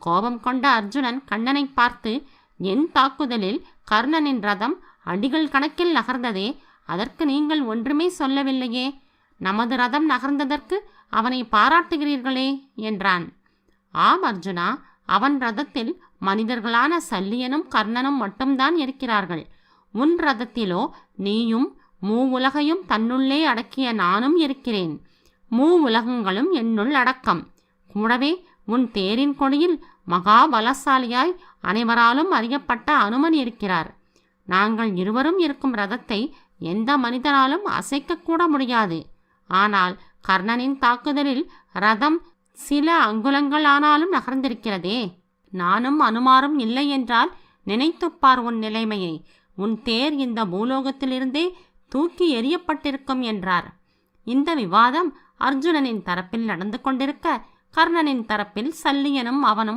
கோபம் கொண்ட அர்ஜுனன் கண்ணனை பார்த்து, என் தாக்குதலில் கர்ணனின் ரதம் அடிகள் கணக்கில் நகர்ந்ததே, அதற்கு நீங்கள் ஒன்றுமே சொல்லவில்லையே. நமது ரதம் நகர்ந்ததற்கு அவனை பாராட்டுகிறீர்களே என்றான். ஆம் அர்ஜுனா, அவன் ரதத்தில் மனிதர்களான சல்லியனும் கர்ணனும் மட்டும்தான் இருக்கிறார்கள். உன் ரதத்திலோ நீயும் மூவுலகையும் தன்னுள்ளே அடக்கிய நானும் இருக்கிறேன். மூவுலகங்களும் என்னுள் அடக்கம். கூடவே உன் தேரின் கொடியில் மகாபலசாலியாய் அனைவராலும் அறியப்பட்ட அனுமன் இருக்கிறார். நாங்கள் இருவரும் இருக்கும் ரதத்தை எந்த மனிதனாலும் அசைக்கக்கூட முடியாது. ஆனால் கர்ணனின் தாக்குதலில் ரதம் சில அங்குலங்கள் ஆனாலும் நகர்ந்திருக்கிறதே. நானும் அனுமாரும் இல்லை என்றால் நினைத்துப்பார் உன் நிலைமையை. உன் தேர் இந்த பூலோகத்திலிருந்தே தூக்கி எறியப்பட்டிருக்கும் என்றார். இந்த விவாதம் அர்ஜுனனின் தரப்பில் நடந்து கொண்டிருக்க, கர்ணனின் தரப்பில் சல்லியனும் அவனும்